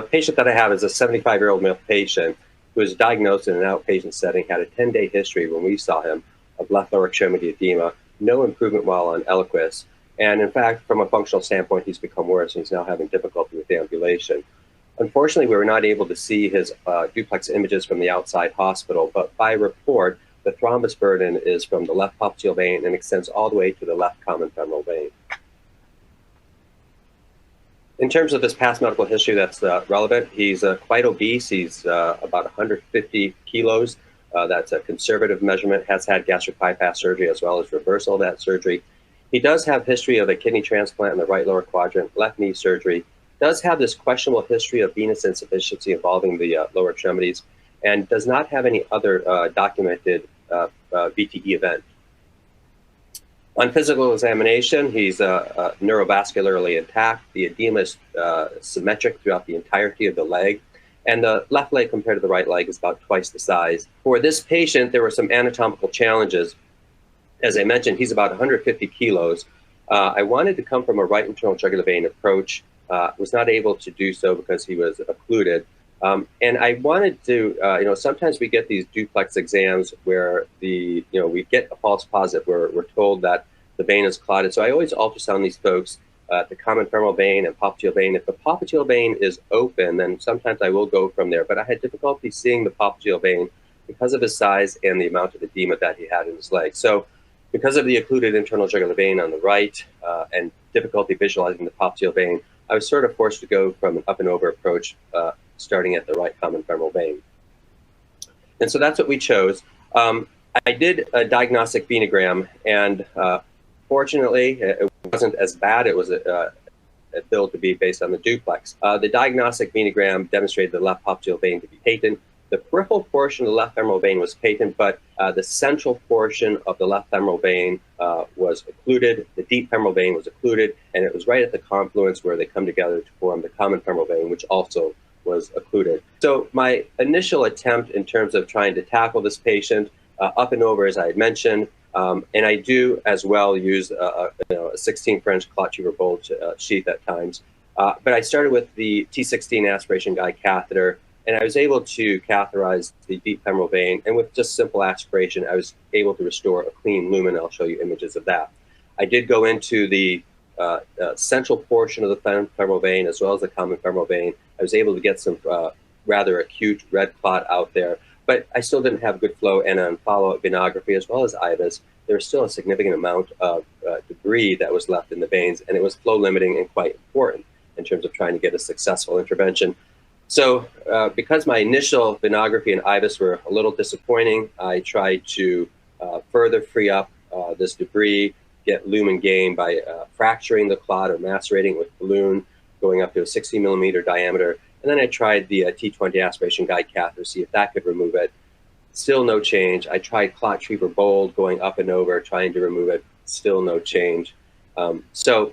patient that I have is a 75-year-old male patient who was diagnosed in an outpatient setting, had a 10-day history when we saw him of left lower extremity edema, no improvement while on Eliquis. And in fact, from a functional standpoint, he's become worse, and he's now having difficulty with ambulation. Unfortunately, we were not able to see his duplex images from the outside hospital, but by report, the thrombus burden is from the left popliteal vein and extends all the way to the left common femoral vein. In terms of his past medical history that's relevant, he's quite obese. He's about 150 kilos. That's a conservative measurement, has had gastric bypass surgery as well as reversal of that surgery. He does have history of a kidney transplant in the right lower quadrant, left knee surgery, does have this questionable history of venous insufficiency involving the lower extremities, and does not have any other documented VTE event. On physical examination, he's neurovascularly intact. The edema is symmetric throughout the entirety of the leg, and the left leg compared to the right leg is about twice the size. For this patient, there were some anatomical challenges. As I mentioned, he's about 150 kilos. I wanted to come from a right internal jugular vein approach, was not able to do so because he was occluded. And I wanted to, sometimes we get these duplex exams where we get a false positive where we're told that the vein is clotted. So I always ultrasound these folks, the common femoral vein and popliteal vein. If the popliteal vein is open, then sometimes I will go from there. But I had difficulty seeing the popliteal vein because of his size and the amount of edema that he had in his leg. So because of the occluded internal jugular vein on the right and difficulty visualizing the popliteal vein, I was sort of forced to go from an up and over approach, starting at the right common femoral vein. And so that's what we chose. I did a diagnostic venogram, and fortunately, it wasn't as bad. It was billed to be based on the duplex. The diagnostic venogram demonstrated the left popliteal vein to be patent. The peripheral portion of the left femoral vein was patent, but the central portion of the left femoral vein was occluded. The deep femoral vein was occluded, and it was right at the confluence where they come together to form the common femoral vein, which also was occluded. So my initial attempt in terms of trying to tackle this patient, up and over, as I had mentioned, and I do as well use a 16 French clot retriever bulge sheath at times. But I started with the T16 aspiration guide catheter, and I was able to catheterize the deep femoral vein, and with just simple aspiration, I was able to restore a clean lumen. I'll show you images of that. I did go into the central portion of the femoral vein as well as the common femoral vein. I was able to get some rather acute red clot out there, but I still didn't have good flow, and on follow-up venography as well as IVUS, there was still a significant amount of debris that was left in the veins, and it was flow limiting and quite important in terms of trying to get a successful intervention. So because my initial venography and IVUS were a little disappointing, I tried to further free up this debris, get lumen gain by fracturing the clot or macerating with balloon, going up to a 60 millimeter diameter. And then I tried the T20 aspiration guide catheter to see if that could remove it. Still no change. I tried clot retriever bold, going up and over, trying to remove it. Still no change. So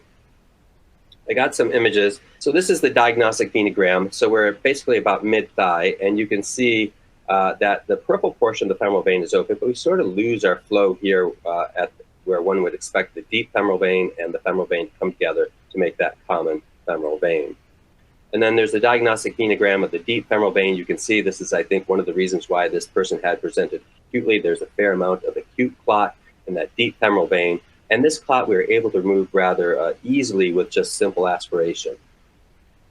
I got some images. So this is the diagnostic venogram. So we're basically about mid-thigh, and you can see that the peripheral portion of the femoral vein is open, but we sort of lose our flow here at where one would expect the deep femoral vein and the femoral vein to come together to make that common femoral vein. And then there's the diagnostic venogram of the deep femoral vein. You can see this is, I think, one of the reasons why this person had presented acutely. There's a fair amount of acute clot in that deep femoral vein. And this clot we were able to remove rather easily with just simple aspiration.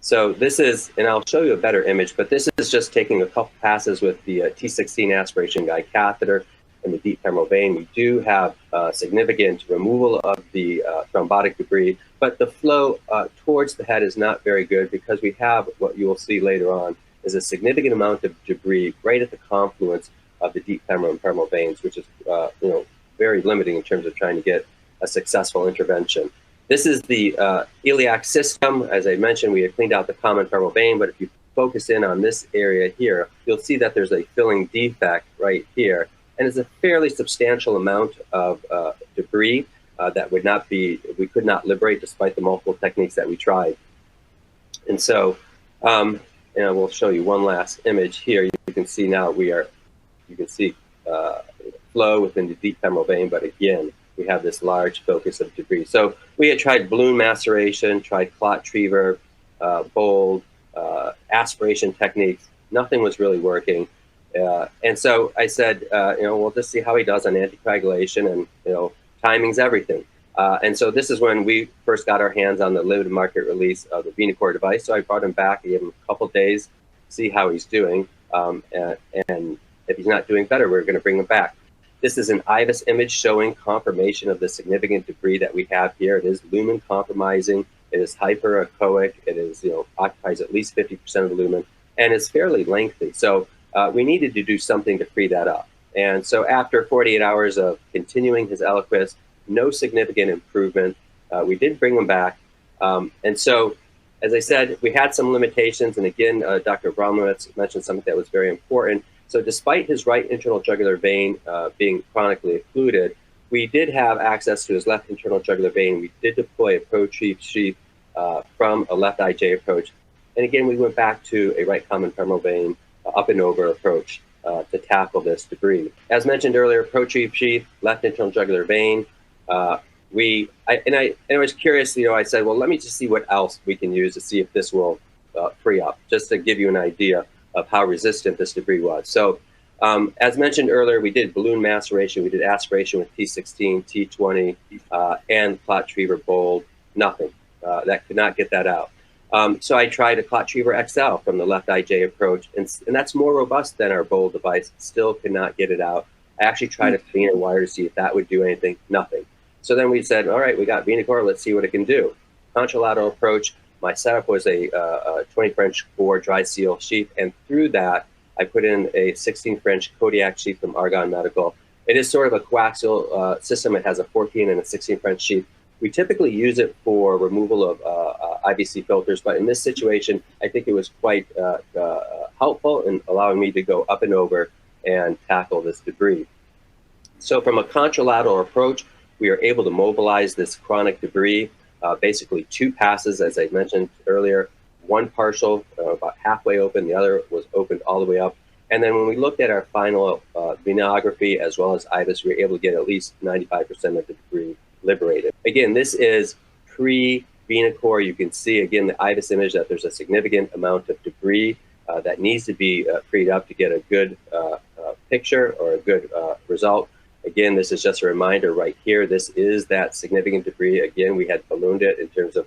So this is, and I'll show you a better image, but this is just taking a couple passes with the T16 aspiration guide catheter in the deep femoral vein. We do have significant removal of the thrombotic debris, but the flow towards the head is not very good because we have what you will see later on is a significant amount of debris right at the confluence of the deep femoral and femoral veins, which is very limiting in terms of trying to get a successful intervention. This is the iliac system. As I mentioned, we had cleaned out the common femoral vein, but if you focus in on this area here, you'll see that there's a filling defect right here. And it's a fairly substantial amount of debris that we could not liberate despite the multiple techniques that we tried. And so, and we'll show you one last image here. You can see now you can see flow within the deep femoral vein, but again, we have this large focus of debris. So we had tried balloon maceration, tried clot retriever, bold, aspiration techniques. Nothing was really working. And so I said, we'll just see how he does on anticoagulation, and, timing's everything. And so this is when we first got our hands on the limited market release of the VenaCore device. So I brought him back, I gave him a couple days, see how he's doing. And if he's not doing better, we're going to bring him back. This is an IVUS image showing confirmation of the significant debris that we have here. It is lumen compromising. It is hyperechoic. It is, occupies at least 50% of the lumen, and it's fairly lengthy. So we needed to do something to free that up. And so after 48 hours of continuing his Eliquis, no significant improvement, we did bring him back. And so, as I said, we had some limitations. And again, Dr. Abramowitz mentioned something that was very important. So despite his right internal jugular vein being chronically occluded, we did have access to his left internal jugular vein. We did deploy a ProTrieve sheath from a left IJ approach. And again, we went back to a right common femoral vein up and over approach to tackle this debris. As mentioned earlier, ProTrieve sheath, left internal jugular vein. I was curious, I said, well, let me just see what else we can use to see if this will free up, just to give you an idea of how resistant this debris was. So as mentioned earlier, we did balloon maceration, we did aspiration with T16, T20, and ClotTriever Bold, nothing. That could not get that out. So I tried a ClotTriever XL from the left IJ approach, and that's more robust than our Bold device, still could not get it out. I actually tried a Vena wire to see if that would do anything, nothing. So then we said, all right, we got VenaCore, let's see what it can do. Contralateral approach, my setup was a 20 French bore dry seal sheath, and through that, I put in a 16 French Kodiak sheath from Argonne Medical. It is sort of a coaxial system. It has a 14 and a 16 French sheath. We typically use it for removal of IVC filters, but in this situation, I think it was quite helpful in allowing me to go up and over and tackle this debris. So from a contralateral approach, we are able to mobilize this chronic debris, basically 2 passes, as I mentioned earlier, one partial, about halfway open, the other was opened all the way up. And then when we looked at our final venography as well as IVUS, we were able to get at least 95% of the debris liberated. Again, this is pre-VenaCore. You can see, again, the IVUS image that there's a significant amount of debris that needs to be freed up to get a good picture or a good result. Again, this is just a reminder right here. This is that significant debris. Again, we had ballooned it in terms of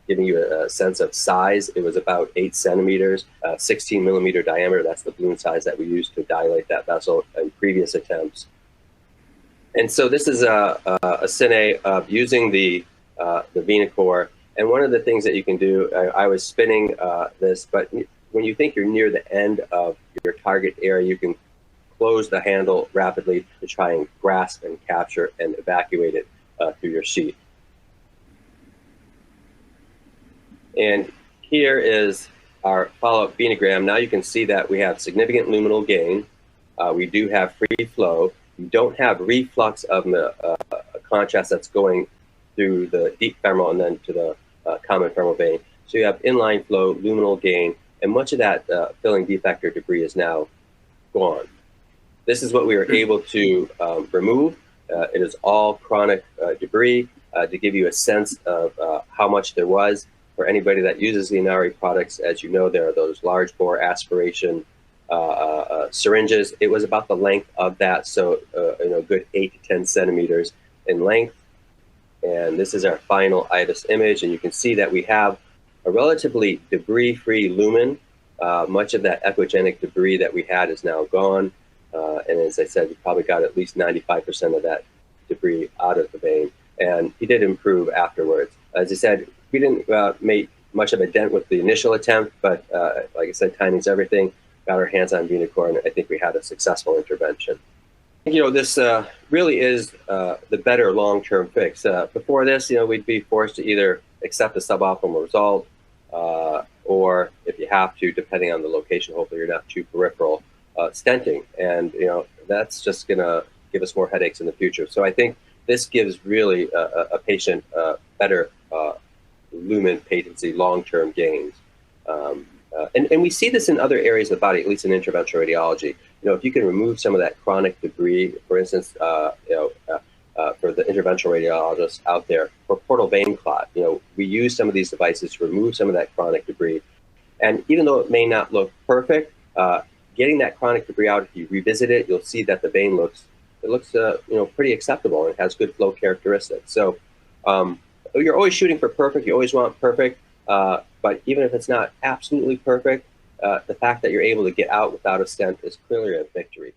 giving you a sense of size. It was about 8 centimeters, 16 millimeter diameter. That's the balloon size that we used to dilate that vessel in previous attempts. And so this is a cine of using the VenaCore. And one of the things that you can do, I was spinning this, but when you think you're near the end of your target area, you can close the handle rapidly to try and grasp and capture and evacuate it through your sheath. And here is our follow-up venogram. Now you can see that we have significant luminal gain. We do have free flow. We don't have reflux of a contrast that's going through the deep femoral and then to the common femoral vein. So you have inline flow, luminal gain, and much of that filling defector debris is now gone. This is what we were able to remove. It is all chronic debris to give you a sense of how much there was. For anybody that uses the Inari products, as you know, there are those large bore aspiration syringes. It was about the length of that, so good 8 to 10 centimeters in length. And this is our final IVUS image, and you can see that we have a relatively debris-free lumen. Much of that echogenic debris that we had is now gone. And as I said, we probably got at least 95% of that debris out of the vein. And he did improve afterwards. As I said, we didn't make much of a dent with the initial attempt, but like I said, timing's everything. Got our hands on VenaCore, and I think we had a successful intervention. This really is the better long-term fix. Before this, we'd be forced to either accept a suboptimal result, or if you have to, depending on the location, hopefully you're not too peripheral, stenting. And, that's just going to give us more headaches in the future. So I think this gives really a patient better lumen patency long-term gains. And we see this in other areas of the body, at least in interventional radiology. If you can remove some of that chronic debris, for instance, for the interventional radiologists out there, for portal vein clot, we use some of these devices to remove some of that chronic debris. And even though it may not look perfect, getting that chronic debris out, if you revisit it, you'll see that the vein looks pretty acceptable and has good flow characteristics. So you're always shooting for perfect. You always want perfect, but even if it's not absolutely perfect, the fact that you're able to get out without a stent is clearly a victory.